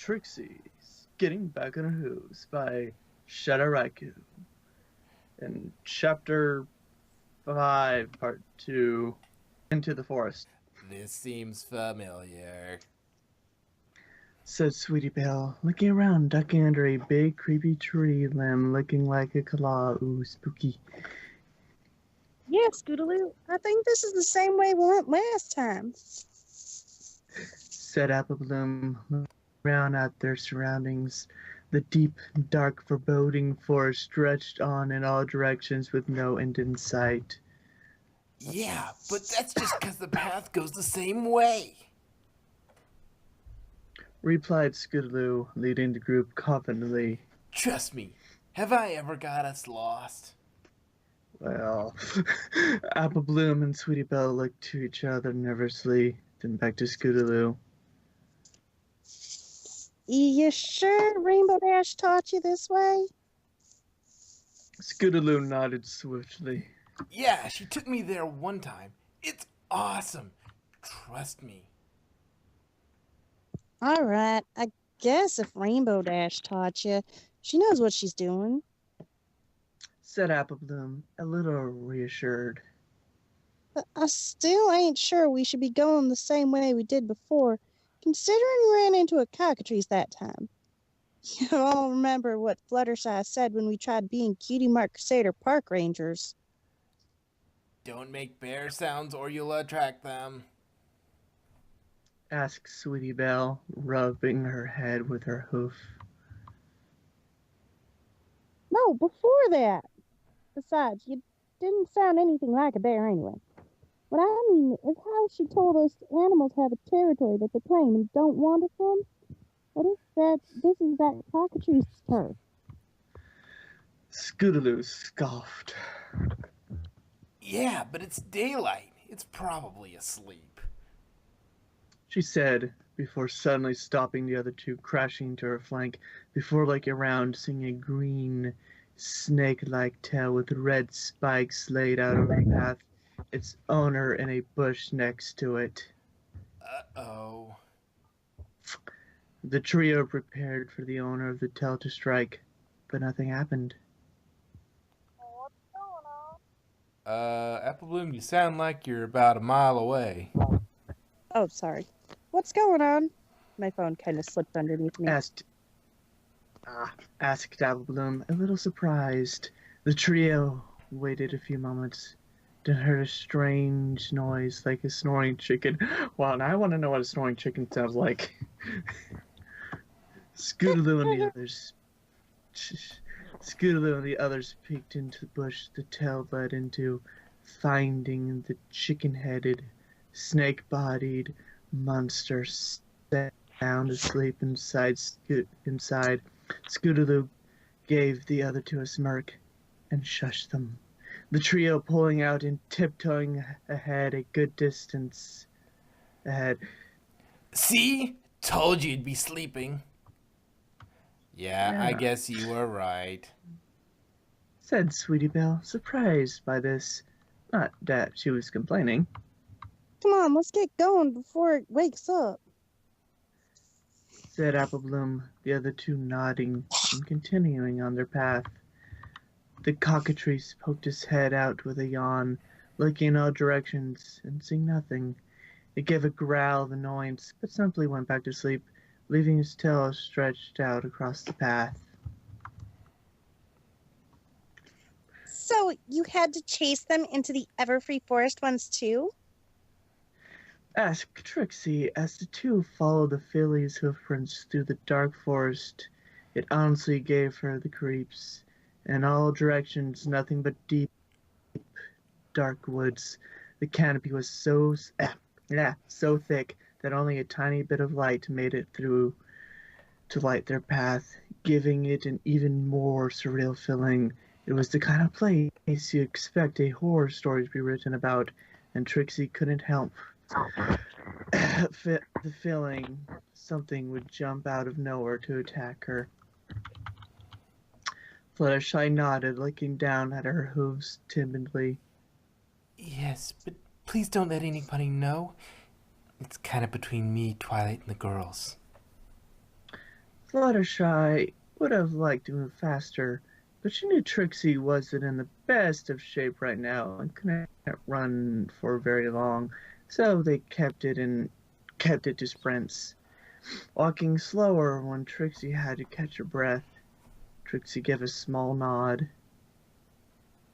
Trixie's Getting Back on Her Hooves by Shadaraiku. In Chapter 5, Part 2, Into the Forest. This seems familiar, said Sweetie Belle, looking around, ducking under a big, creepy tree limb looking like a claw. Ooh, spooky. Yes, Scootaloo. I think this is the same way we went last time, said Apple Bloom, looking around at their surroundings. The deep, dark, foreboding forest stretched on in all directions with no end in sight. Yeah, but that's just because the path goes the same way, replied Scootaloo, leading the group confidently. Trust me, have I ever got us lost? Well, Apple Bloom and Sweetie Belle looked to each other nervously, then back to Scootaloo. You sure Rainbow Dash taught you this way? Scootaloo nodded swiftly. Yeah, she took me there one time. It's awesome. Trust me. All right, I guess if Rainbow Dash taught you, she knows what she's doing, said Apple Bloom, a little reassured. But I still ain't sure we should be going the same way we did before, considering we ran into a cockatrice that time. You all remember what Fluttershy said when we tried being Cutie Mark Crusader park rangers. Don't make bear sounds or you'll attract them, asked Sweetie Belle, rubbing her head with her hoof. No, before that. Besides, you didn't sound anything like a bear anyway. What I mean is how she told us animals have a territory that they claim and don't wander from. What if this is that cockatrice's turf? Scootaloo scoffed. Yeah, but it's daylight. It's probably asleep, she said, before suddenly stopping the other two, crashing to her flank, before looking around, seeing a green, snake-like tail with red spikes laid out over the path, its owner in a bush next to it. Uh-oh. The trio prepared for the owner of the tail to strike, but nothing happened. What's going on? Apple Bloom, you sound like you're about a mile away. Oh, sorry. What's going on? My phone kind of slipped underneath me. Asked Apple Bloom, a little surprised. The trio waited a few moments, then heard a strange noise like a snoring chicken. Wow, now I want to know what a snoring chicken sounds like. Scootaloo and the others peeked into the bush the tail led into, finding the chicken-headed, snake-bodied monster sound asleep inside. Scootaloo gave the other two a smirk and shushed them. The trio pulling out and tiptoeing ahead a good distance ahead. See? Told you you'd be sleeping. Yeah, I guess you were right, said Sweetie Belle, surprised by this. Not that she was complaining. Come on, let's get going before it wakes up, said Apple Bloom, the other two nodding and continuing on their path. The cockatrice poked his head out with a yawn, looking in all directions and seeing nothing. It gave a growl of annoyance, but simply went back to sleep, leaving his tail stretched out across the path. So you had to chase them into the Everfree Forest ones too? Asked Trixie as the two followed the filly's hoofprints through the dark forest. It honestly gave her the creeps. In all directions, nothing but deep, dark woods. The canopy was so thick that only a tiny bit of light made it through to light their path, giving it an even more surreal feeling. It was the kind of place you expect a horror story to be written about, and Trixie couldn't help the feeling something would jump out of nowhere to attack her. Fluttershy nodded, looking down at her hooves timidly. Yes, but please don't let anybody know. It's kind of between me, Twilight, and the girls, Fluttershy would have liked to move faster, but she knew Trixie wasn't in the best of shape right now and couldn't run for very long, so they kept it to sprints, walking slower when Trixie had to catch her breath. Trixie gave a small nod.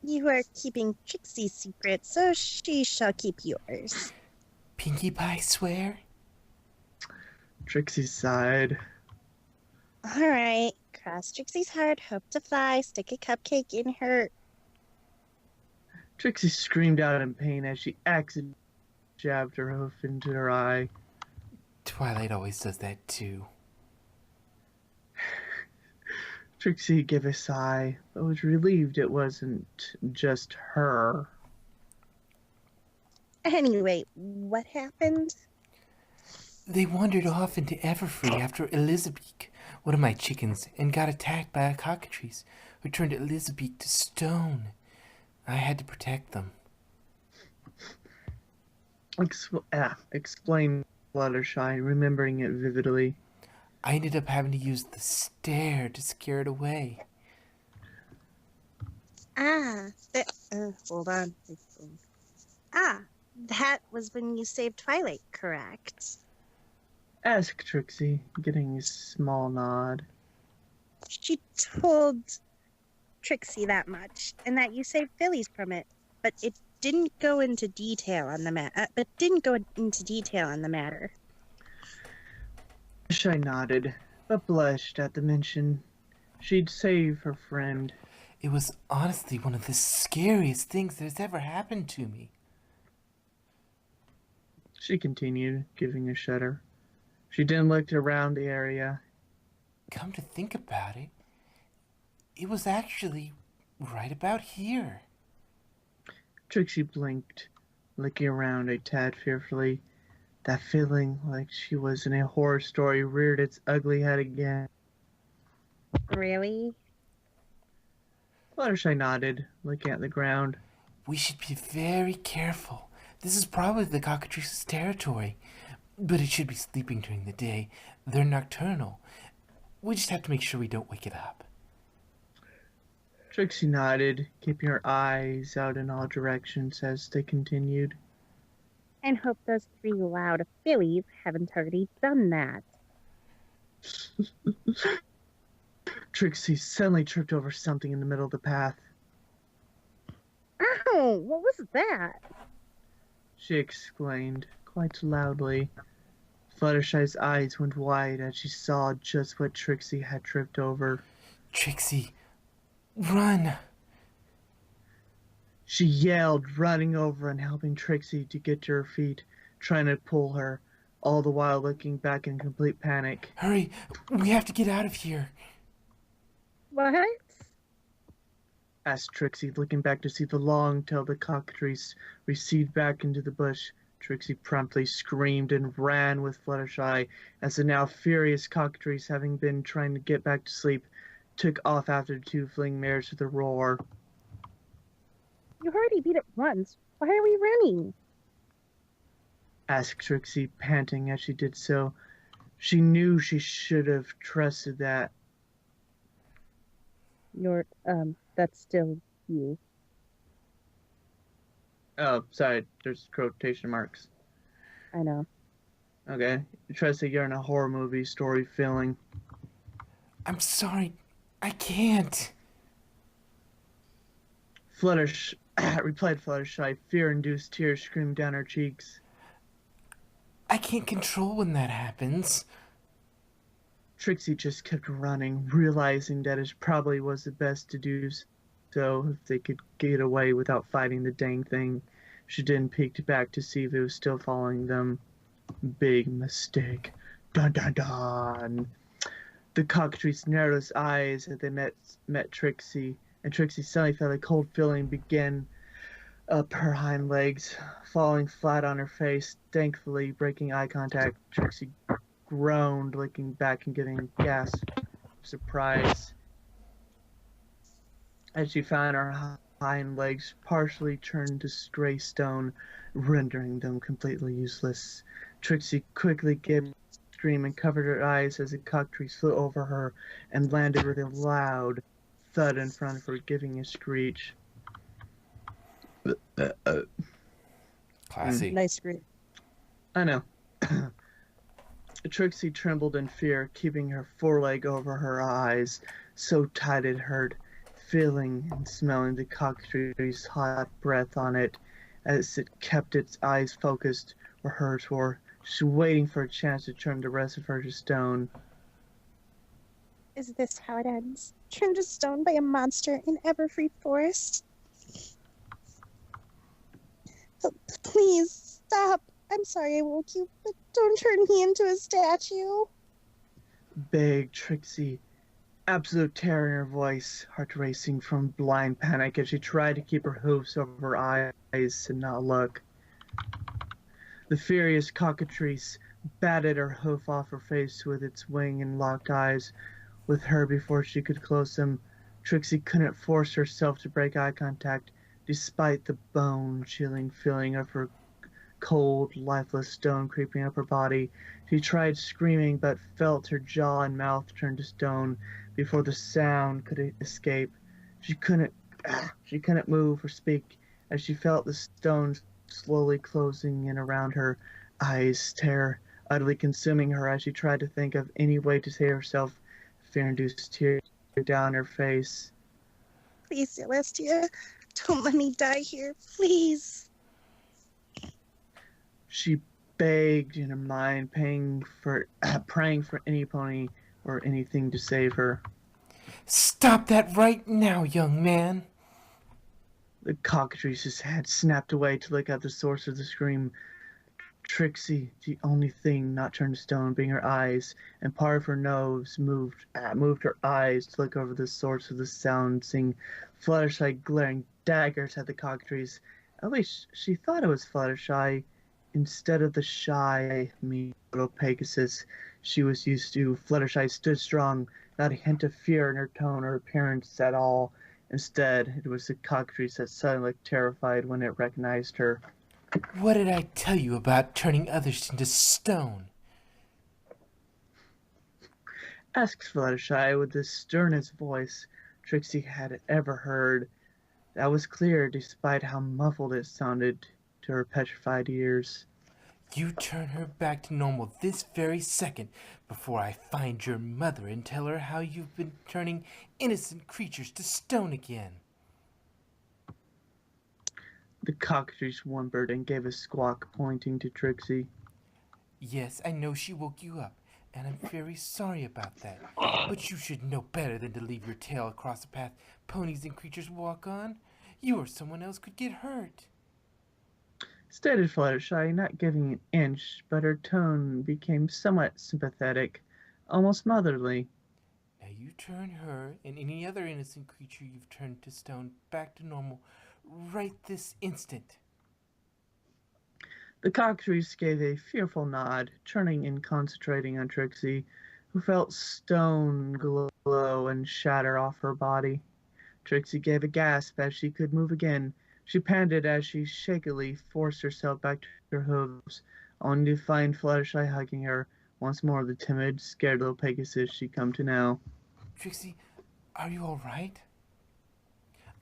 You are keeping Trixie's secret, so she shall keep yours. Pinkie Pie swear? Trixie sighed. All right, cross Trixie's heart, hope to fly, stick a cupcake in her. Trixie screamed out in pain as she accidentally jabbed her hoof into her eye. Twilight always does that too. Trixie gave a sigh, but was relieved it wasn't just her. Anyway, what happened? They wandered off into Everfree after Elizabeth, one of my chickens, and got attacked by a cockatrice who turned Elizabeth to stone. I had to protect them. Explained Fluttershy, remembering it vividly. I ended up having to use the stare to scare it away. Hold on. That was when you saved Twilight, correct? Asked Trixie, getting a small nod. She told Trixie that much, and that you saved Phillies from it, but it didn't go into detail on the matter. Fluttershy nodded, but blushed at the mention. She'd save her friend. It was honestly one of the scariest things that has ever happened to me. She continued, giving a shudder. She then looked around the area. Come to think about it, it was actually right about here. Trixie blinked, looking around a tad fearfully. That feeling like she was in a horror story reared its ugly head again. Really? Fluttershy nodded, looking at the ground. We should be very careful. This is probably the cockatrice's territory, but it should be sleeping during the day. They're nocturnal. We just have to make sure we don't wake it up. Trixie nodded, keeping her eyes out in all directions as they continued. And hope those 3 loud fillies haven't already done that. Trixie suddenly tripped over something in the middle of the path. Ow! What was that? She exclaimed, quite loudly. Fluttershy's eyes went wide as she saw just what Trixie had tripped over. Trixie, run! She yelled, running over and helping Trixie to get to her feet, trying to pull her, all the while looking back in complete panic. Hurry, we have to get out of here. What? Asked Trixie, looking back to see the long-tailed cockatrice recede back into the bush. Trixie promptly screamed and ran with Fluttershy as the now furious cockatrice, having been trying to get back to sleep, took off after the 2 fleeing mares with a roar. You already beat it once. Why are we running? Asked Trixie, panting as she did so. She knew she should have trusted that. That's still you. Oh, sorry, there's quotation marks. I know. Okay, trust that you're in a horror movie story feeling. I'm sorry, I can't. Replied Fluttershy, fear-induced tears streamed down her cheeks. I can't control when that happens. Trixie just kept running, realizing that it probably was the best to do so if they could get away without fighting the dang thing. She then peeked back to see if it was still following them. Big mistake. Dun dun dun. The cockatrice narrowed its eyes as they met Trixie, and Trixie suddenly felt a cold feeling begin up her hind legs, falling flat on her face. Thankfully, breaking eye contact, Trixie groaned, looking back and giving a gasp of surprise as she found her hind legs partially turned to gray stone, rendering them completely useless. Trixie quickly gave scream and covered her eyes as a cockatrice flew over her and landed with a loud thud in front of her, giving a screech. Classy. Nice scream. I know. Trixie trembled in fear, keeping her foreleg over her eyes so tight it hurt, feeling and smelling the cockatrice's hot breath on it as it kept its eyes focused where hers were. She was waiting for a chance to turn the rest of her to stone. Is this how it ends? Turned to stone by a monster in Everfree Forest? Oh, please, stop. I'm sorry I woke you, but don't turn me into a statue. Begged Trixie, absolute terror in her voice, heart racing from blind panic as she tried to keep her hooves over her eyes and not look. The furious cockatrice batted her hoof off her face with its wing and locked eyes with her before she could close them. Trixie couldn't force herself to break eye contact, despite the bone-chilling feeling of her cold, lifeless stone creeping up her body. She tried screaming, but felt her jaw and mouth turn to stone before the sound could escape. She couldn't move or speak as she felt the stones slowly closing in around her eyes, terror utterly consuming her as she tried to think of any way to save herself. Fear-induced tears down her face. Please, Celestia, don't let me die here, please. She begged in her mind, praying for any pony or anything to save her. Stop that right now, young man. The cockatrice's head snapped away to look at the source of the scream. Trixie, the only thing not turned to stone being her eyes, and part of her nose moved her eyes to look over the source of the sound, seeing Fluttershy glaring daggers at the cockatrice. At least she thought it was Fluttershy, instead of the shy, mean little Pegasus she was used to. Fluttershy stood strong, not a hint of fear in her tone or appearance at all. Instead, it was the cockatrice that suddenly looked terrified when it recognized her. What did I tell you about turning others into stone? Asked Fluttershy with the sternest voice Trixie had ever heard. That was clear despite how muffled it sounded to her petrified ears. You turn her back to normal this very second before I find your mother and tell her how you've been turning innocent creatures to stone again. The cockatrice whimpered and gave a squawk, pointing to Trixie. Yes, I know she woke you up, and I'm very sorry about that. But you should know better than to leave your tail across the path ponies and creatures walk on. You or someone else could get hurt. Stated Fluttershy, not giving an inch, but her tone became somewhat sympathetic, almost motherly. Now you turn her and any other innocent creature you've turned to stone back to normal right this instant. The cockatrice gave a fearful nod, turning and concentrating on Trixie, who felt stone glow and shatter off her body. Trixie gave a gasp as she could move again. She panted as she shakily forced herself back to her hooves, only to find Fluttershy hugging her, once more the timid, scared little Pegasus she'd come to know. Trixie, are you all right?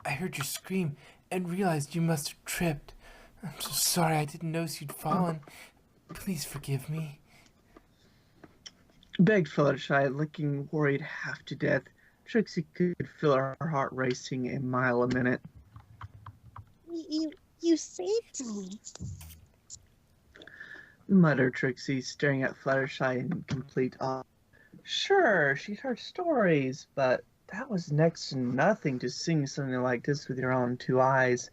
I heard your scream and realized you must have tripped. I'm so sorry I didn't notice you'd fallen. Please forgive me. Begged Fluttershy, looking worried half to death. Trixie could feel her heart racing a mile a minute. You saved me. Muttered Trixie, staring at Fluttershy in complete awe. Sure, she'd heard stories, but that was next to nothing to seeing something like this with your own two eyes.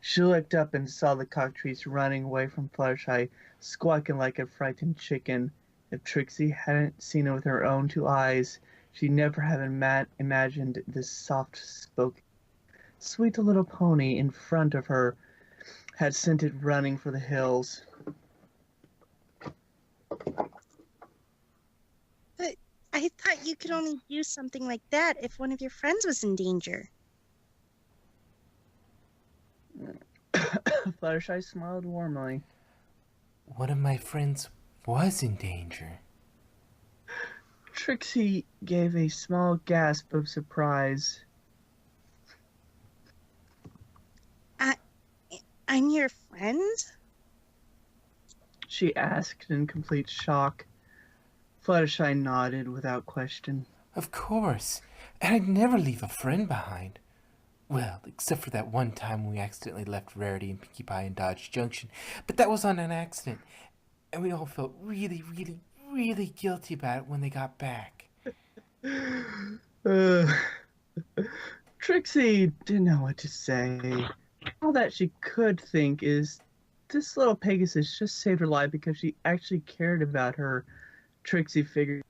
She looked up and saw the cockatrice running away from Fluttershy, squawking like a frightened chicken. If Trixie hadn't seen it with her own two eyes, she'd never have imagined this soft-spoken, sweet little pony in front of her had sent it running for the hills. But I thought you could only do something like that if one of your friends was in danger. Fluttershy smiled warmly. One of my friends was in danger. Trixie gave a small gasp of surprise. I'm your friend? She asked in complete shock. Fluttershy nodded without question. Of course. And I'd never leave a friend behind. Well, except for that one time we accidentally left Rarity and Pinkie Pie in Dodge Junction. But that was on an accident. And we all felt really, really, really guilty about it when they got back. Trixie didn't know what to say. All that she could think is this little Pegasus just saved her life because she actually cared about her. Trixie figured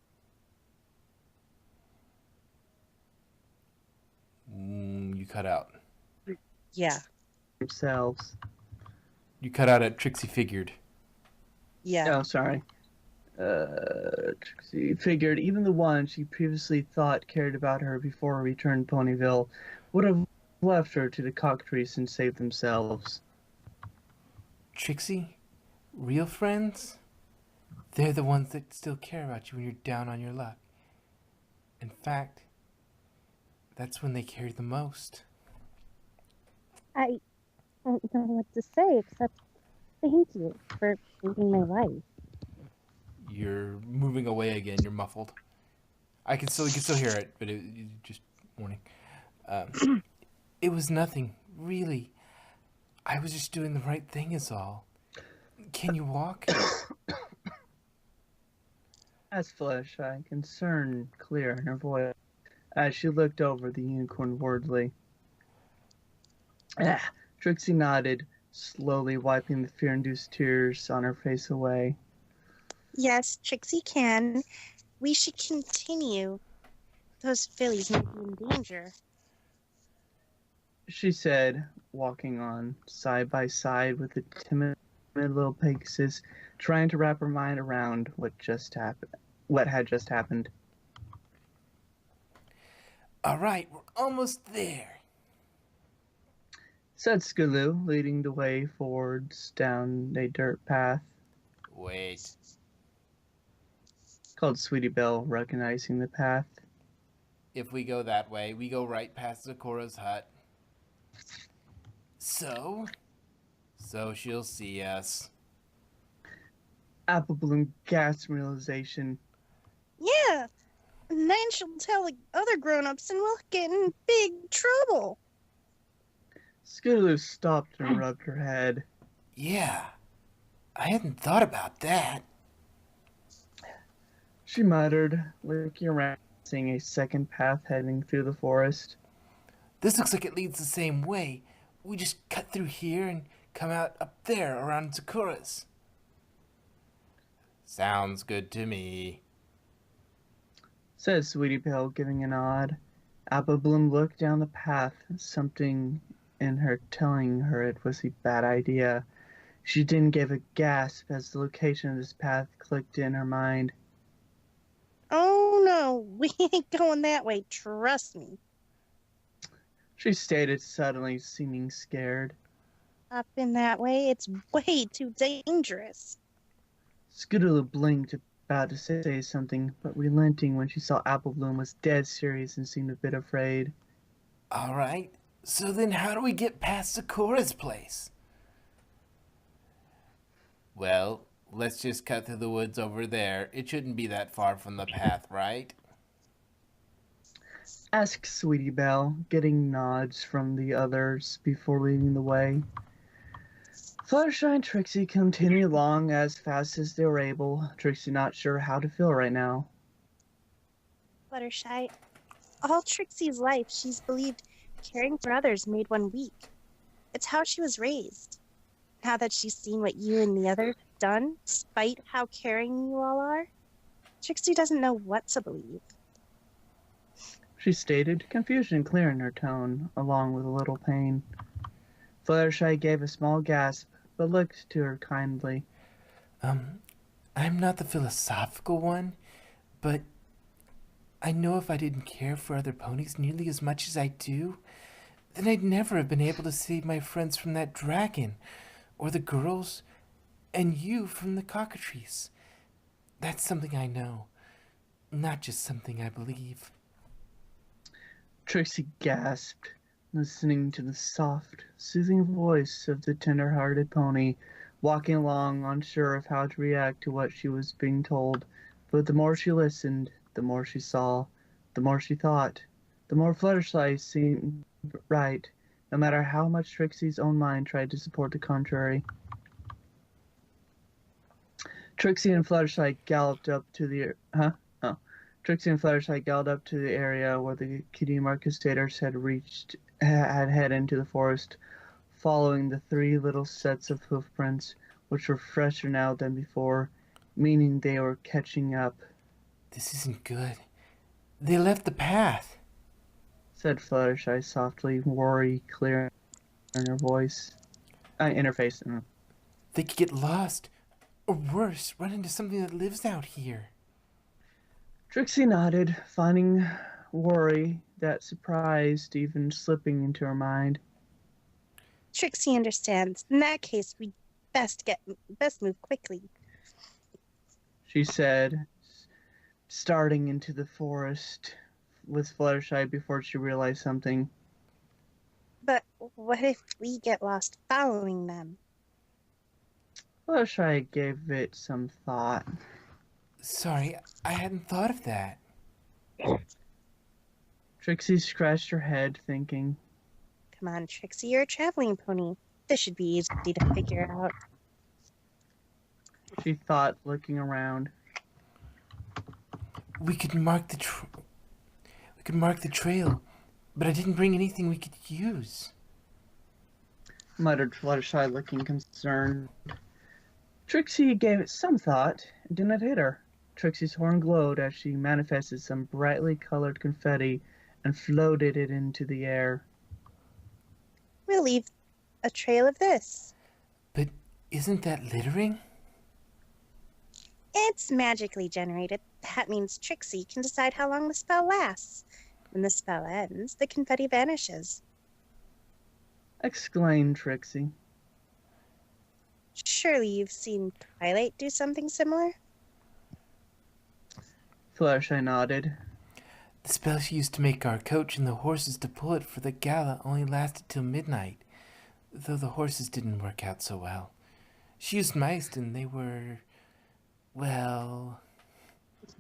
You cut out. Yeah. themselves. You cut out at Trixie figured. Yeah. Oh, sorry. Trixie figured even the one she previously thought cared about her before her return to Ponyville would have left her to the cockatrice and saved themselves. Trixie? Real friends? They're the ones that still care about you when you're down on your luck. In fact, that's when they care the most. I don't know what to say except thank you for saving my life. You're moving away again. You're muffled. You can still hear it, but just warning. It was nothing, really. I was just doing the right thing is all. Can you walk? Asked Fluttershy, concern clear in her voice, as she looked over the unicorn worriedly. Trixie nodded, slowly wiping the fear-induced tears on her face away. Yes, Trixie can. We should continue. Those fillies may be in danger. She said, walking on side by side with the timid little Pegasus, trying to wrap her mind around what had just happened. All right, we're almost there, said Skidoo, leading the way forwards down a dirt path. Wait. Called Sweetie Belle, recognizing the path. If we go that way, we go right past Zeccora's hut. So she'll see us. Apple Bloom gasped in realization. Yeah, and then she'll tell the other grown-ups and we'll get in big trouble. Skidoo stopped and rubbed her head. Yeah, I hadn't thought about that. She muttered, looking around, seeing a second path heading through the forest. This looks like it leads the same way. We just cut through here and come out up there around Zeccora's. Sounds good to me, said Sweetie Belle, giving a nod. Apple Bloom looked down the path, something in her telling her it was a bad idea. She didn't give a gasp as the location of this path clicked in her mind. Oh no, we ain't going that way, trust me. She stated, suddenly seeming scared. Up in that way, it's way too dangerous. Skidoo blinked, about to say something, but relenting when she saw Apple Bloom was dead serious and seemed a bit afraid. All right, so then how do we get past Zeccora's place? Well, let's just cut through the woods over there. It shouldn't be that far from the path, right? Asked Sweetie Belle, getting nods from the others before leading the way. Fluttershy and Trixie continued along as fast as they were able, Trixie not sure how to feel right now. Fluttershy, all Trixie's life she's believed caring for others made one weak. It's how she was raised. Now that she's seen what you and the others have done, despite how caring you all are, Trixie doesn't know what to believe. She stated, confusion clear in her tone, along with a little pain. Fluttershy gave a small gasp, but looked to her kindly. I'm not the philosophical one, but I know if I didn't care for other ponies nearly as much as I do, then I'd never have been able to save my friends from that dragon, or the girls, and you from the cockatrice. That's something I know. not just something I believe. Trixie gasped, listening to the soft, soothing voice of the tender-hearted pony, walking along, unsure of how to react to what she was being told. But the more she listened, the more she saw, the more she thought, the more Fluttershy seemed right, no matter how much Trixie's own mind tried to support the contrary. Trixie and Fluttershy galloped up to the area where the Cutie Crusaders had headed into the forest, following the 3 little sets of hoof prints, which were fresher now than before, meaning they were catching up. This isn't good. They left the path, said Fluttershy softly, worry clear in her voice. In her face. They could get lost, or worse, run into something that lives out here. Trixie nodded, finding worry that surprised even slipping into her mind. Trixie understands. In that case, we best move quickly, she said, starting into the forest with Fluttershy before she realized something. But what if we get lost following them? Fluttershy gave it some thought. Sorry, I hadn't thought of that. Trixie scratched her head, thinking. Come on, Trixie, you're a traveling pony. This should be easy to figure out. She thought, looking around. We could mark the trail, but I didn't bring anything we could use, muttered Fluttershy, looking concerned. Trixie gave it some thought and did not hit her. Trixie's horn glowed as she manifested some brightly colored confetti and floated it into the air. We'll leave a trail of this. But isn't that littering? It's magically generated. That means Trixie can decide how long the spell lasts. When the spell ends, the confetti vanishes. Exclaimed Trixie. Surely you've seen Twilight do something similar? Fluttershy nodded. The spell she used to make our coach and the horses to pull it for the gala only lasted till midnight, though the horses didn't work out so well. She used mice and they were, well...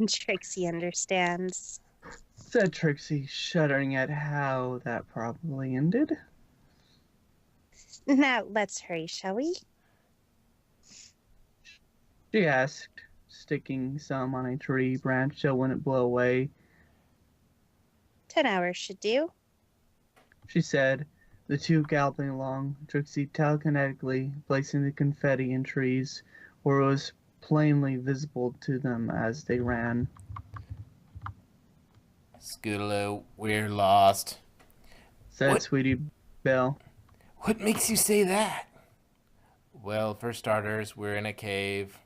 Trixie understands, said Trixie, shuddering at how that probably ended. Now let's hurry, shall we? She asked, sticking some on a tree branch so it wouldn't blow away. 10 hours should do, she said, the two galloping along, Trixie telekinetically placing the confetti in trees where it was plainly visible to them as they ran. Scootaloo, we're lost, said What? Sweetie Belle. What makes you say that? Well, for starters, we're in a cave,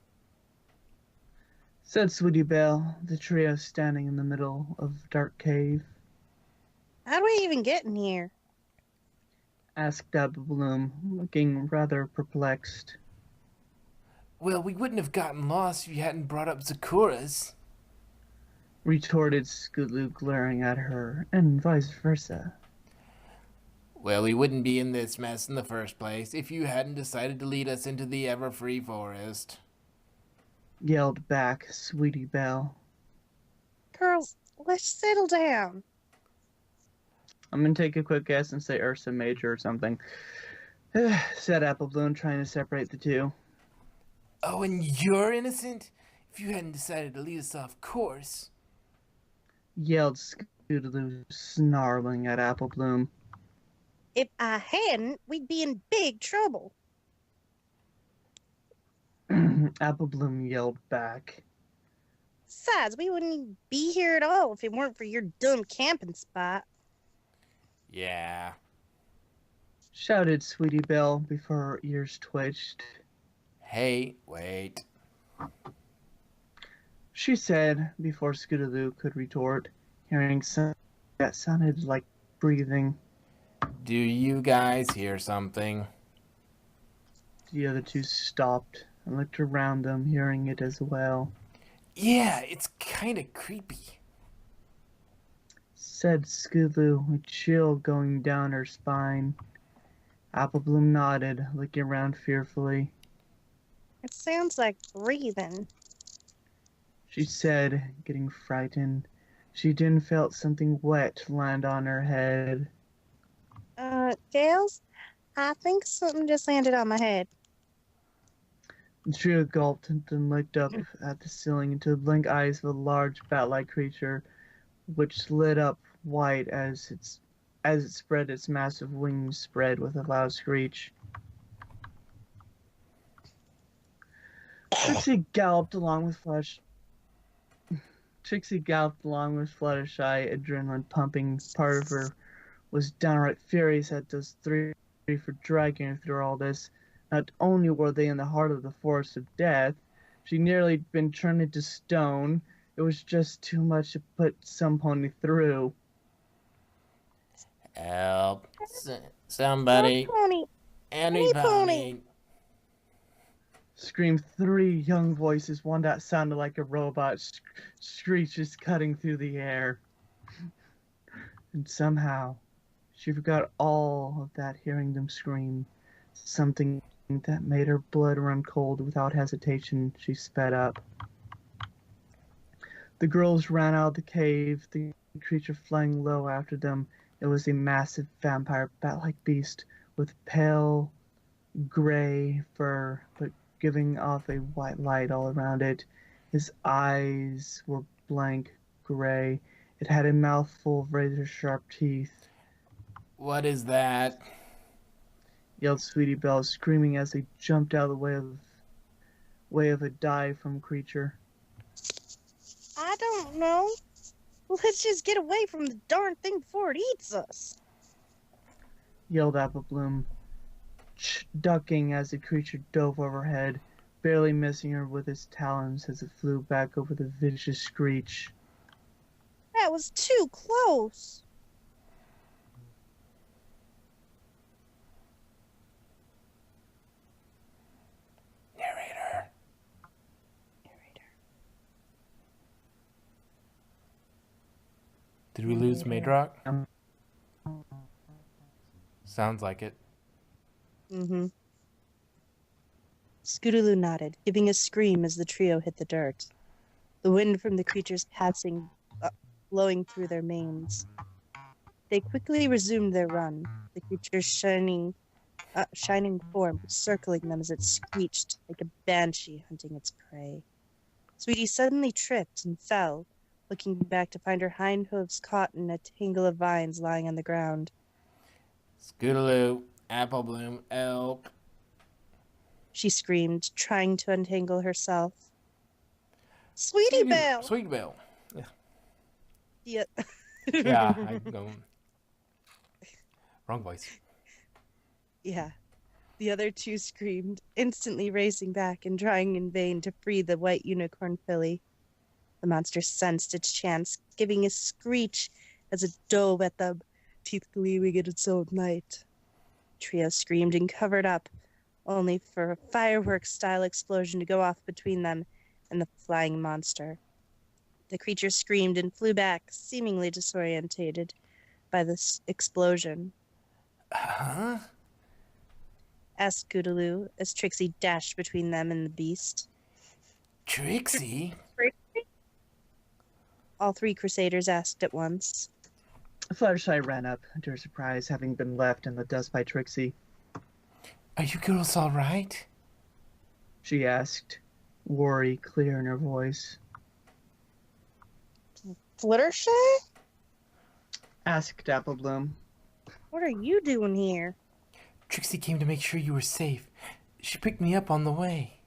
said Sweetie Belle, the trio standing in the middle of a dark cave. How do we even get in here? Asked Apple Bloom, looking rather perplexed. Well, we wouldn't have gotten lost if you hadn't brought up Zakura's, retorted Scootaloo, glaring at her, and vice versa. Well, we wouldn't be in this mess in the first place if you hadn't decided to lead us into the ever-free forest, yelled back Sweetie Belle. Girls, let's settle down. I'm gonna take a quick guess and say Ursa Major or something, said Apple Bloom, trying to separate the two. Oh, and you're innocent? If you hadn't decided to lead us off course, yelled Scootaloo, snarling at Apple Bloom. If I hadn't, we'd be in big trouble. Apple Bloom yelled back. Besides, we wouldn't even be here at all if it weren't for your dumb camping spot. yeah. Shouted Sweetie Belle before her ears twitched. Hey, wait. She said before Scootaloo could retort, hearing something that sounded like breathing. Do you guys hear something? The other two stopped and looked around them, hearing it as well. Yeah, it's kind of creepy. Said Scootaloo, a chill going down her spine. Applebloom nodded, looking around fearfully. It sounds like breathing. She said, getting frightened. She didn't felt something wet land on her head. Gales, I think something just landed on my head. The trio gulped and then looked up at the ceiling into the blank eyes of a large bat-like creature, which lit up white as it spread its massive wings spread with a loud screech. Trixie galloped along with Fluttershy, adrenaline pumping. Part of her was downright furious at those three for dragging her through all this. Not only were they in the heart of the forest of death, she'd nearly been turned into stone. It was just too much to put some pony through. Help. Somebody. No pony. Any pony. Screamed three young voices, one that sounded like a robot, screeches cutting through the air. And somehow, she forgot all of that hearing them scream. Something that made her blood run cold. Without hesitation, she sped up. The girls ran out of the cave, the creature flying low after them. It was a massive vampire bat-like beast with pale gray fur, but giving off a white light all around it. His eyes were blank gray. It had a mouth full of razor-sharp teeth. What is that? Yelled Sweetie Belle, screaming as they jumped out of the way of a dive from creature. I don't know. Let's just get away from the darn thing before it eats us. Yelled Applebloom, ducking as the creature dove overhead, barely missing her with its talons as it flew back over the vicious screech. That was too close. Narrator. Did we lose Maidrock? Sounds like it. Mm-hmm. Scootaloo nodded, giving a scream as the trio hit the dirt. The wind from the creatures passing, blowing through their manes. They quickly resumed their run, the creature's shining form circling them as it screeched like a banshee hunting its prey. Sweetie suddenly tripped and fell, looking back to find her hind hooves caught in a tangle of vines lying on the ground. Scootaloo, Applebloom, help. She screamed, trying to untangle herself. Sweetie Belle! Sweetie Belle. Yeah. Yeah, I'm going. Wrong voice. Yeah. The other two screamed, instantly racing back and trying in vain to free the white unicorn filly. The monster sensed its chance, giving a screech as it dove at them, teeth gleaming in its own light. Trio screamed and covered up, only for a fireworks-style explosion to go off between them and the flying monster. The creature screamed and flew back, seemingly disorientated by this explosion. Huh? Asked Scootaloo as Trixie dashed between them and the beast. Trixie? All three Crusaders asked at once. Fluttershy ran up, to her surprise, having been left in the dust by Trixie. Are you girls all right? She asked, worry clear in her voice. Fluttershy? Asked Applebloom. What are you doing here? Trixie came to make sure you were safe. She picked me up on the way.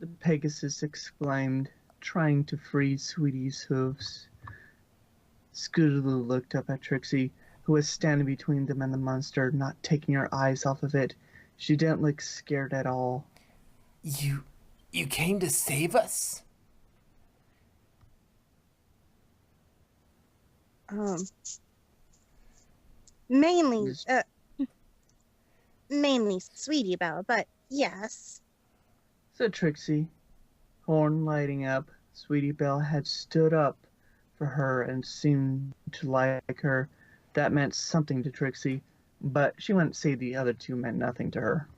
The Pegasus exclaimed, trying to free Sweetie's hooves. Scootaloo looked up at Trixie, who was standing between them and the monster, not taking her eyes off of it. She didn't look scared at all. You came to save us? Mainly Sweetie Belle, but yes. Said Trixie, horn lighting up. Sweetie Belle had stood up for her and seemed to like her. That meant something to Trixie, but she wouldn't say the other two meant nothing to her.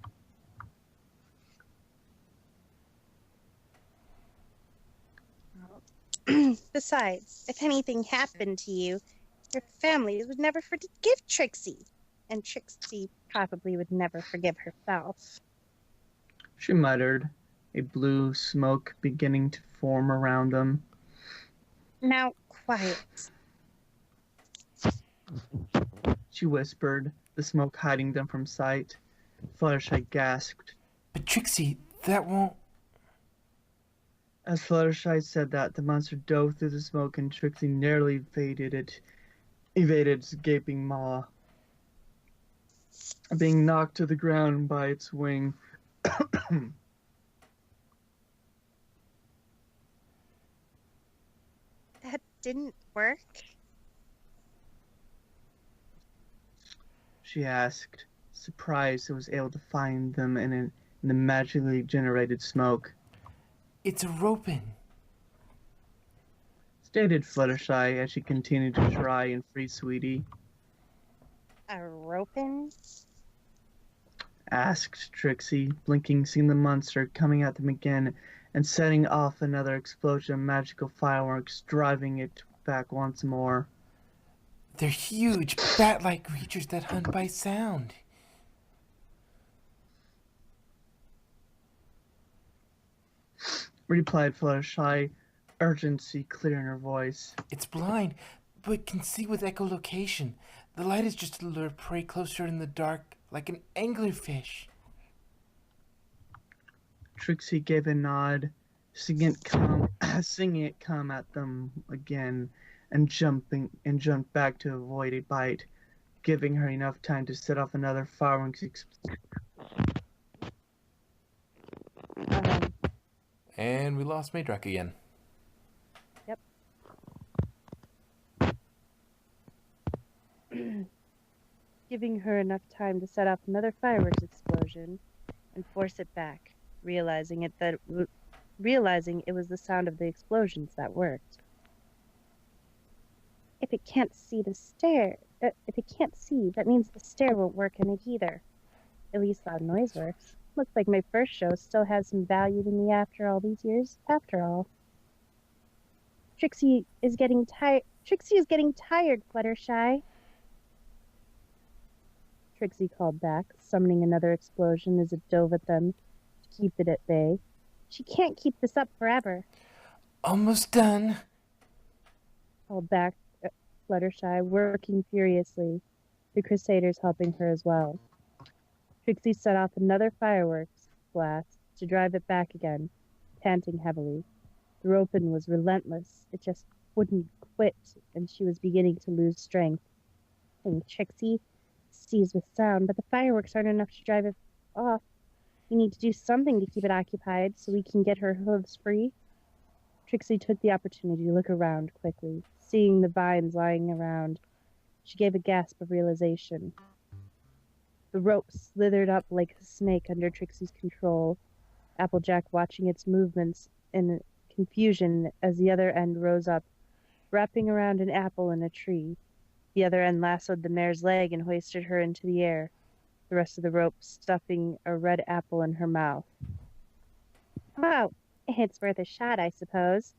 Besides, if anything happened to you, your family would never forgive Trixie. And Trixie probably would never forgive herself. She muttered, a blue smoke beginning to form around them. Now, quiet. She whispered, the smoke hiding them from sight. Fluttershy gasped. But Trixie, that won't... As Fluttershy said that, the monster dove through the smoke and Trixie narrowly evaded its gaping maw. Being knocked to the ground by its wing. That didn't work? She asked, surprised it was able to find them in the magically generated smoke. It's a roping, stated Fluttershy as she continued to try and free Sweetie. A roping? Asked Trixie, blinking, seeing the monster coming at them again and setting off another explosion of magical fireworks, driving it back once more. They're huge, bat-like creatures that hunt by sound. Replied Fluttershy, urgency clear in her voice. It's blind, but can see with echolocation. The light is just to lure prey closer in the dark, like an anglerfish. Trixie gave a nod, seeing it come at them again, and jumped back to avoid a bite, giving her enough time to set off another fireworks And we lost Maydrak again. Yep. Giving her enough time to set off another fireworks explosion and force it back, realizing it was the sound of the explosions that worked. If it can't see, that means the stair won't work in it either. At least loud noise works. Looks like my first show still has some value to me after all these years, after all. Trixie is getting tired, Fluttershy. Trixie called back, summoning another explosion as it dove at them to keep it at bay. She can't keep this up forever. Almost done. Called back Fluttershy, working furiously, the Crusaders helping her as well. Trixie set off another fireworks blast to drive it back again, panting heavily. The roping was relentless. It just wouldn't quit, and she was beginning to lose strength. And Trixie sees with sound, but the fireworks aren't enough to drive it off. You need to do something to keep it occupied so we can get her hooves free. Trixie took the opportunity to look around quickly. Seeing the vines lying around, she gave a gasp of realization. The rope slithered up like a snake under Trixie's control, Applejack watching its movements in confusion as the other end rose up, wrapping around an apple in a tree. The other end lassoed the mare's leg and hoisted her into the air, the rest of the rope stuffing a red apple in her mouth. "Well, it's worth a shot, I suppose,"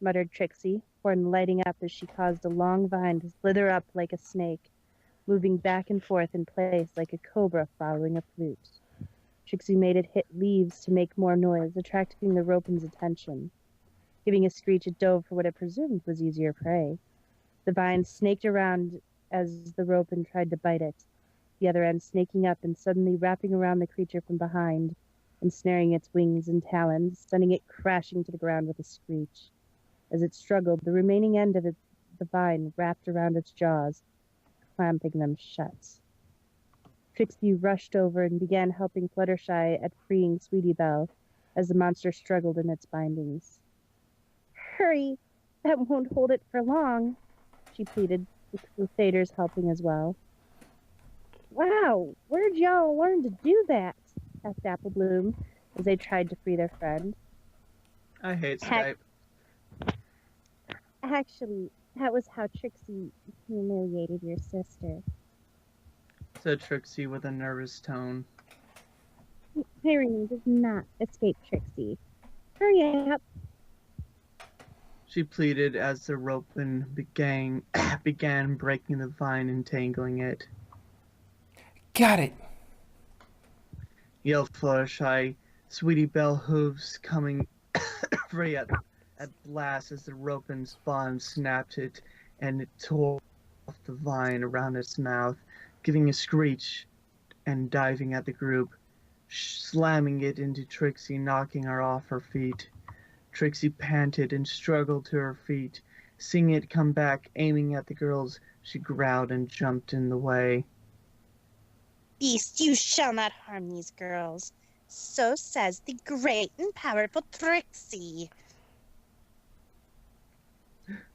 muttered Trixie, horn lighting up as she caused a long vine to slither up like a snake, moving back and forth in place like a cobra following a flute. Trixie made it hit leaves to make more noise, attracting the ropen's attention. Giving a screech, it dove for what it presumed was easier prey. The vine snaked around as the ropen tried to bite it, the other end snaking up and suddenly wrapping around the creature from behind, ensnaring its wings and talons, sending it crashing to the ground with a screech. As it struggled, the remaining end of the vine wrapped around its jaws, clamping them shut. Trixie rushed over and began helping Fluttershy at freeing Sweetie Belle as the monster struggled in its bindings. "Hurry! That won't hold it for long," she pleaded, with the Crusaders helping as well. "Wow, where'd y'all learn to do that?" asked Apple Bloom as they tried to free their friend. I hate Skype. Actually, that was how Trixie humiliated your sister. said Trixie with a nervous tone. Irony does not escape Trixie. Hurry up. She pleaded as the roping began breaking the vine and tangling it. Got it. Yelled Fluttershy, Sweetie Belle Hooves coming free at blast as the roping spawn snapped it and it tore off the vine around its mouth, giving a screech and diving at the group, slamming it into Trixie, knocking her off her feet. Trixie panted and struggled to her feet. Seeing it come back, aiming at the girls, she growled and jumped in the way. Beast, you shall not harm these girls. So says the great and powerful Trixie.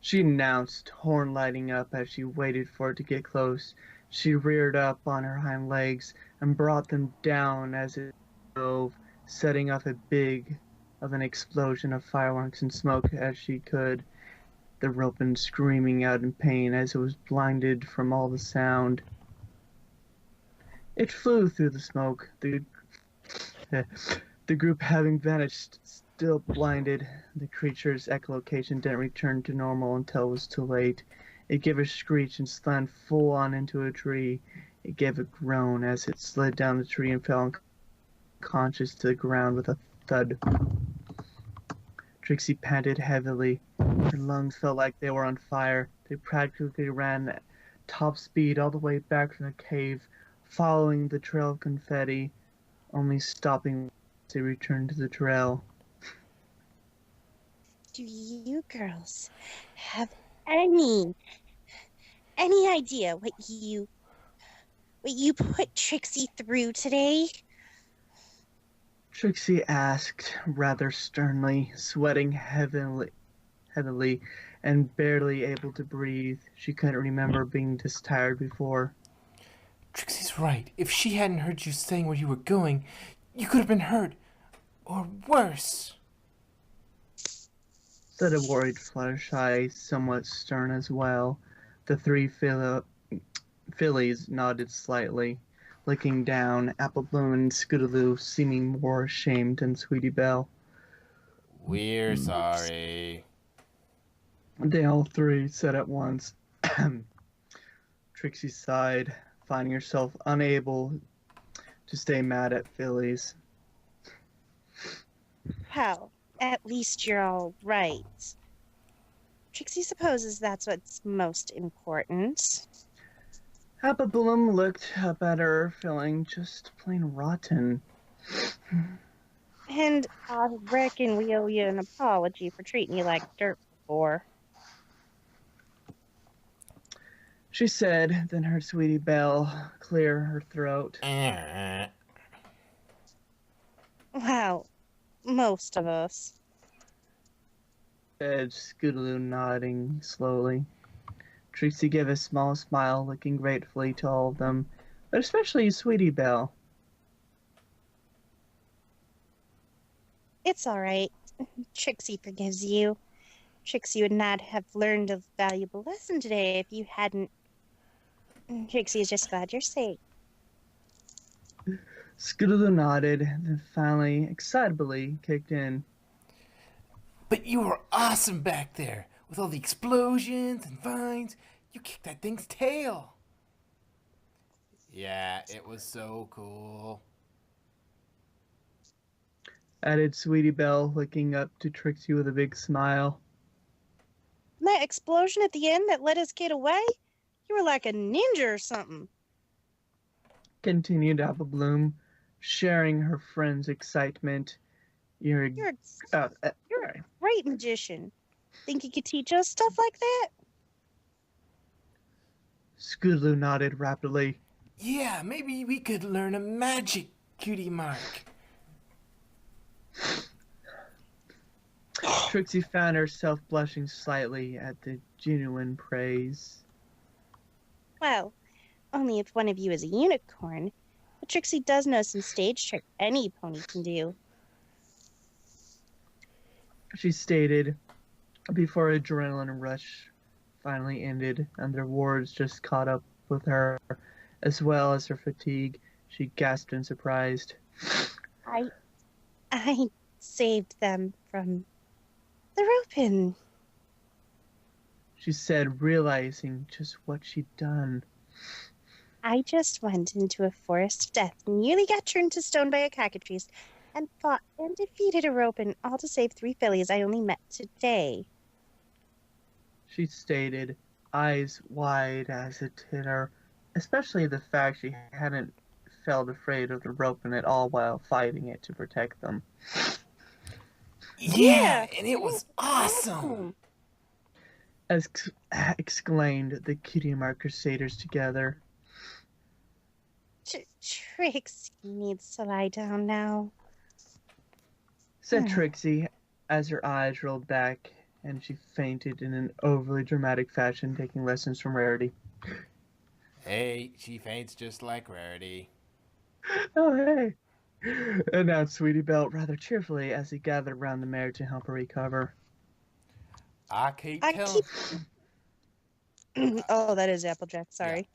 She announced, horn lighting up as she waited for it to get close. She reared up on her hind legs and brought them down as it drove, setting off a big of an explosion of fireworks and smoke as she could, the roping screaming out in pain as it was blinded from all the sound. It flew through the smoke, the group having vanished, still blinded. The creature's echolocation didn't return to normal until it was too late. It gave a screech and slammed full on into a tree. It gave a groan as it slid down the tree and fell unconscious to the ground with a thud. Trixie panted heavily. Her lungs felt like they were on fire. They practically ran at top speed all the way back from the cave, following the trail of confetti, only stopping as they returned to the trail. Do you girls have any idea what you put Trixie through today? Trixie asked rather sternly, sweating heavily and barely able to breathe. She couldn't remember being this tired before. Trixie's right. If she hadn't heard you saying where you were going, you could have been hurt. Or worse. Said a worried Fluttershy, somewhat stern as well. The three fillies nodded slightly, looking down, Apple Bloom and Scootaloo seeming more ashamed than Sweetie Belle. We're sorry. They all three said at once. Trixie sighed, finding herself unable to stay mad at fillies. Well, at least you're all right. Trixie supposes that's what's most important. Apple Bloom looked up at her, feeling just plain rotten. And I reckon we owe you an apology for treating you like dirt before. She said, then heard Sweetie Belle clear her throat. Well, most of us. Said Scootaloo, nodding slowly. Trixie gave a small smile, looking gratefully to all of them, but especially Sweetie Belle. It's all right. Trixie forgives you. Trixie would not have learned a valuable lesson today if you hadn't. Trixie is just glad you're safe. Scootaloo nodded, then finally, excitably, kicked in. But you were awesome back there. With all the explosions and vines, you kicked that thing's tail. Yeah, it was so cool. Added Sweetie Belle, looking up to Trixie with a big smile. That explosion at the end that let us get away? You were like a ninja or something. Continued Apple Bloom, sharing her friend's excitement. You're a great magician. Think you could teach us stuff like that? Scootaloo nodded rapidly. Yeah, maybe we could learn a magic, Cutie Mark. Trixie found herself blushing slightly at the genuine praise. Well, only if one of you is a unicorn. But Trixie does know some stage trick any pony can do. She stated, Before adrenaline rush finally ended and their wards just caught up with her, as well as her fatigue, she gasped in surprise. I I saved them from the roping. She said, realizing just what she'd done. I just went into a forest of death, nearly got turned to stone by a cockatrice, and fought and defeated a roping, all to save 3 fillies I only met today. She stated, eyes wide as a titter, especially the fact she hadn't felt afraid of the roping at all while fighting it to protect them. Yeah, and it was awesome. As exclaimed the Cutie Crusaders together. Trixie needs to lie down now, Said Trixie as her eyes rolled back and she fainted in an overly dramatic fashion, taking lessons from Rarity. Hey, she faints just like Rarity. Oh, hey! Announced Sweetie Belle rather cheerfully as he gathered around the mare to help her recover. I keep telling... Oh, that is Applejack, sorry. Yeah.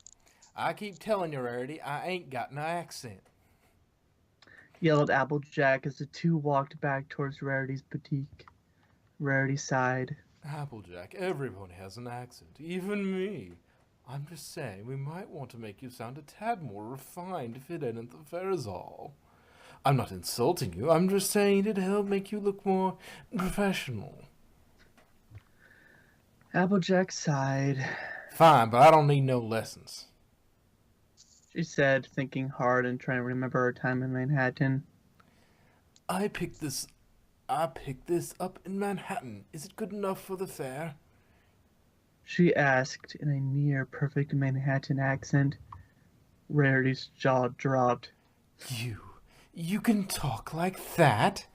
I keep telling you, Rarity, I ain't got no accent. Yelled Applejack as the two walked back towards Rarity's boutique. Rarity sighed. Applejack, everyone has an accent, even me. I'm just saying we might want to make you sound a tad more refined to fit in at the fair's hall. I'm not insulting you, I'm just saying it'd help make you look more professional. Applejack sighed. Fine, but I don't need no lessons. She said, thinking hard and trying to remember her time in Manhattan. I picked this up in Manhattan. Is it good enough for the fair? She asked in a near-perfect Manhattan accent. Rarity's jaw dropped. You can talk like that?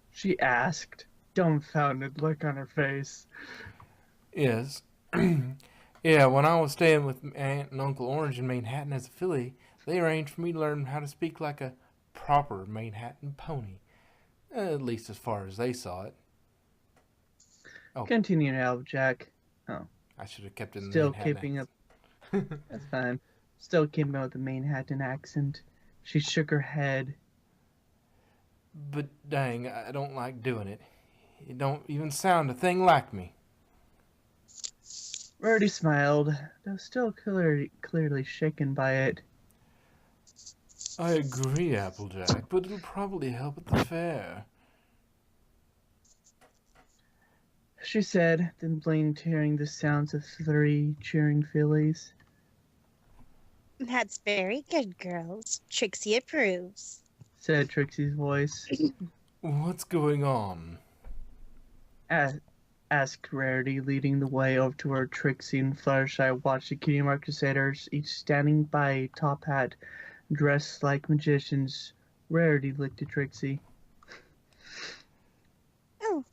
She asked, dumbfounded look on her face. Yes. Yeah, when I was staying with Aunt and Uncle Orange in Manhattan as a filly, they arranged for me to learn how to speak like a proper Manhattan pony. At least as far as they saw it. Oh. Continued Applejack. Oh. I should have kept it in Still Manhattan keeping accent. up. That's fine. Still keeping up with the Manhattan accent. She shook her head. But dang, I don't like doing it. It don't even sound a thing like me. Rarity smiled, though still clearly shaken by it. I agree, Applejack, but it'll probably help at the fair. She said, then blinked, hearing the sounds of 3 cheering fillies. That's very good, girls. Trixie approves, said Trixie's voice. What's going on? Asked Rarity, leading the way over to where Trixie and Fluttershy watched the Cutie Crusaders, each standing by a top hat, dressed like magicians. Rarity looked at Trixie. Oh,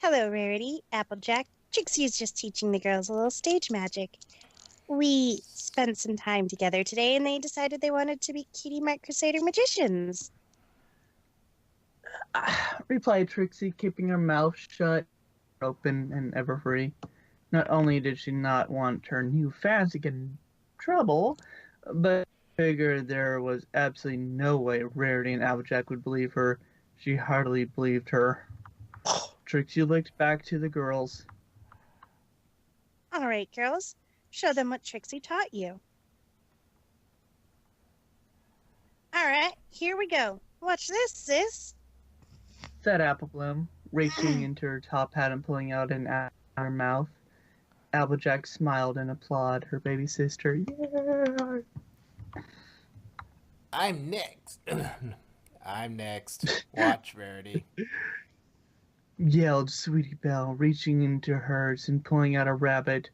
hello, Rarity. Applejack. Trixie is just teaching the girls a little stage magic. We spent some time together today, and they decided they wanted to be Cutie Crusader magicians. Replied Trixie, keeping her mouth shut, open, and ever free. Not only did she not want her new fans to get in trouble, but figured there was absolutely no way Rarity and Applejack would believe her. She hardly believed her. Trixie looked back to the girls. All right, girls. Show them what Trixie taught you. All right, here we go. Watch this, sis. Said Applebloom, reaching into her top hat and pulling out an apple in her mouth. Applejack smiled and applauded her baby sister. Yeah! I'm next. I'm next. Watch, Rarity. Yelled Sweetie Belle, reaching into hers and pulling out a rabbit.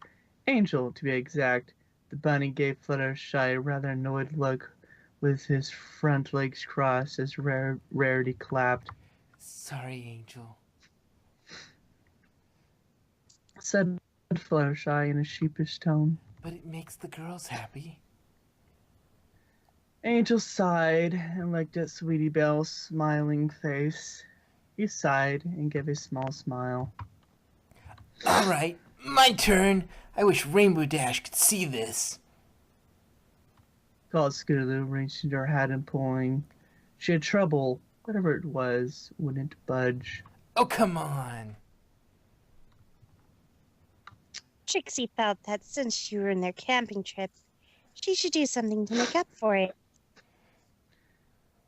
Angel, to be exact. The bunny gave Fluttershy a rather annoyed look with his front legs crossed as Rarity clapped. Sorry, Angel. Said Fluttershy in a sheepish tone. But it makes the girls happy. Angel sighed and looked at Sweetie Belle's smiling face. He sighed and gave a small smile. All right, my turn. I wish Rainbow Dash could see this. Called Scootaloo, reaching into her hat and pulling. She had trouble. Whatever it was wouldn't budge. Oh, come on. Trixie felt that since you were in their camping trip, she should do something to make up for it.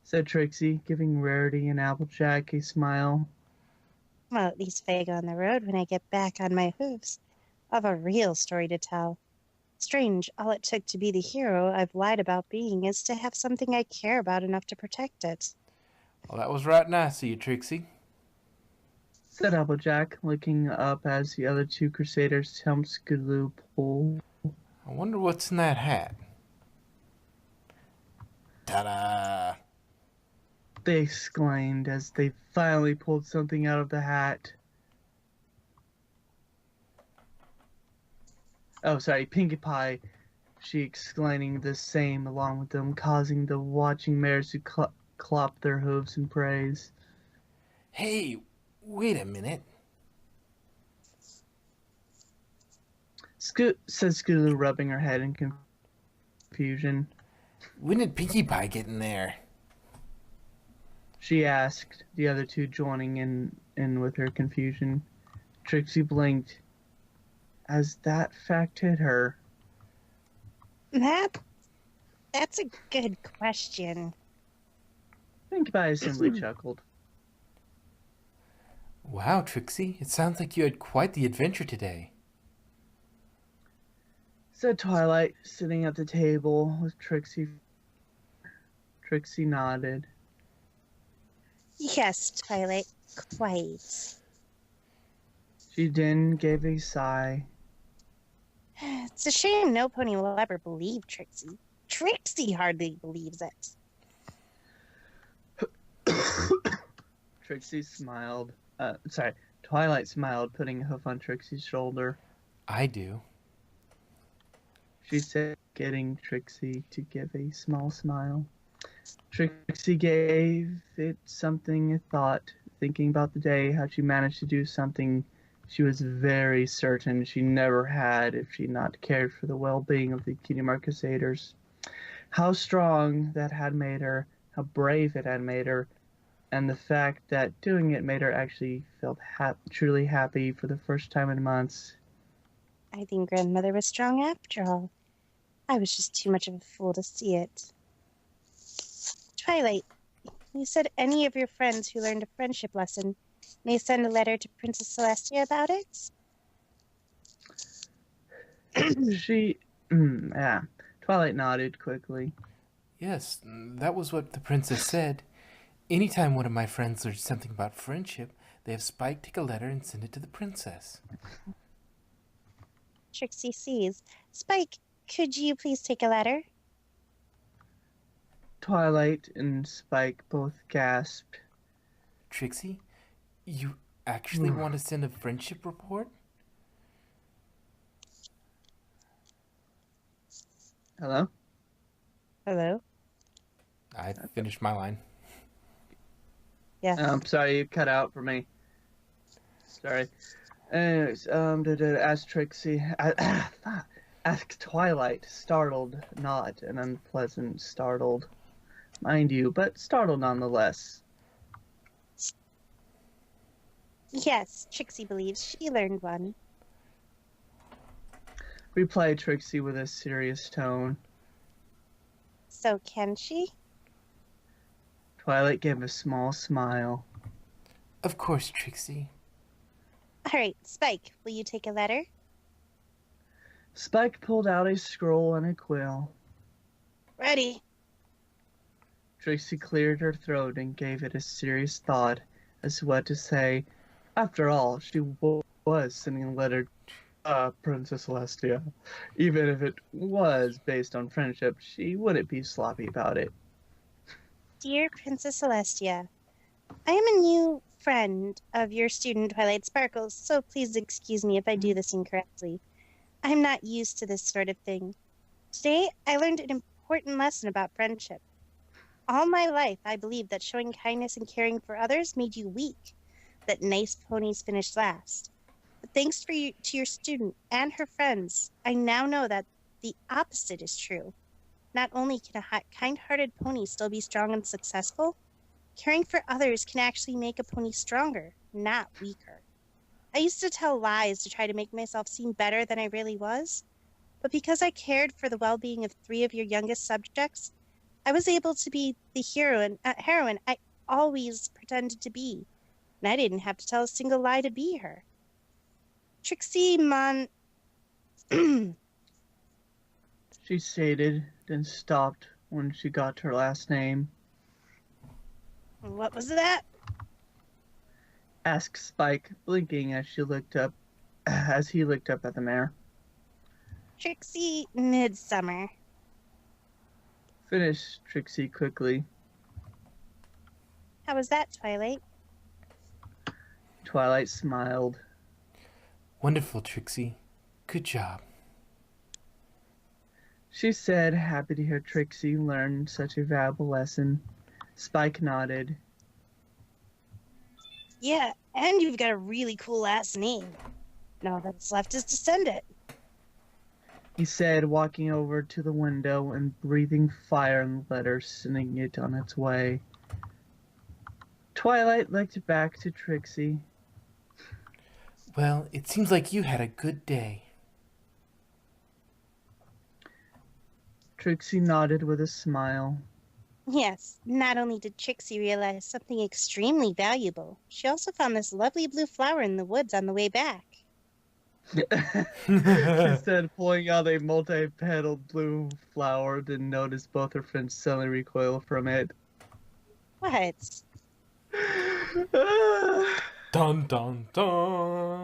Said Trixie, giving Rarity and Applejack a smile. Well, at least if I go on the road when I get back on my hooves, I'll have a real story to tell. Strange, all it took to be the hero I've lied about being is to have something I care about enough to protect it. Well, that was right nice of you, Trixie. Said Applejack, looking up as the other two Crusaders helped Scootaloo pull. I wonder what's in that hat. Ta-da! They exclaimed as they finally pulled something out of the hat. Oh, sorry, Pinkie Pie. She exclaiming the same along with them, causing the watching mares to clop their hooves in praise. Hey, wait a minute. Said Scootaloo, rubbing her head in confusion. When did Pinkie Pie get in there? She asked, the other two joining in with her confusion. Trixie blinked as that fact hit her. That's a good question. Pinkie Pie simply chuckled. Wow, Trixie, it sounds like you had quite the adventure today. Said Twilight, sitting at the table with Trixie. Trixie nodded. Yes, Twilight, quite. She then gave a sigh. It's a shame no pony will ever believe Trixie. Trixie hardly believes it. Trixie smiled. Twilight smiled, putting a hoof on Trixie's shoulder. I do. She said, getting Trixie to give a small smile. Trixie gave it something a thought, thinking about the day, how she managed to do something she was very certain she never had if she not cared for the well-being of the Cutie Crusaders. How strong that had made her, how brave it had made her, and the fact that doing it made her actually feel truly happy for the first time in months. I think Grandmother was strong after all. I was just too much of a fool to see it. Twilight, you said any of your friends who learned a friendship lesson may send a letter to Princess Celestia about it? Yeah. Twilight nodded quickly. Yes, that was what the princess said. Anytime one of my friends learns something about friendship, they have Spike take a letter and send it to the princess. Trixie sees. Spike, could you please take a letter? Twilight and Spike both gasped. Trixie, you actually want to send a friendship report? Hello? Hello? I finished my line. Yeah. I'm sorry, you cut out for me. Sorry. Anyways, ask Trixie. Ask Twilight, startled, not an unpleasant startled, mind you, but startled nonetheless. Yes, Trixie believes she learned one. Replied Trixie with a serious tone. So can she? Twilight gave a small smile. Of course, Trixie. All right, Spike, will you take a letter? Spike pulled out a scroll and a quill. Ready. Trixie cleared her throat and gave it a serious thought as to what to say. After all, she was sending a letter to Princess Celestia. Even if it was based on friendship, she wouldn't be sloppy about it. Dear Princess Celestia, I am a new friend of your student Twilight Sparkles, so please excuse me if I do this incorrectly. I'm not used to this sort of thing. Today, I learned an important lesson about friendship. All my life, I believed that showing kindness and caring for others made you weak, that nice ponies finished last. But thanks to your student and her friends, I now know that the opposite is true. Not only can a kind-hearted pony still be strong and successful, caring for others can actually make a pony stronger, not weaker. I used to tell lies to try to make myself seem better than I really was, but because I cared for the well-being of 3 of your youngest subjects, I was able to be the heroine I always pretended to be, and I didn't have to tell a single lie to be her. Trixie She stated, then stopped when she got to her last name. What was that? Asked Spike, blinking as he looked up at the mare. Trixie Midsummer. Finished Trixie quickly. How was that, Twilight? Twilight smiled. Wonderful, Trixie. Good job. She said, happy to hear Trixie learn such a valuable lesson. Spike nodded. Yeah, and you've got a really cool last name. Now all that's left is to send it. He said, walking over to the window and breathing fire in the letter, sending it on its way. Twilight looked back to Trixie. Well, it seems like you had a good day. Trixie nodded with a smile. Yes, not only did Trixie realize something extremely valuable, she also found this lovely blue flower in the woods on the way back. She said, pulling out a multi-petaled blue flower, didn't notice both her friends suddenly recoil from it. What? Dun dun dun.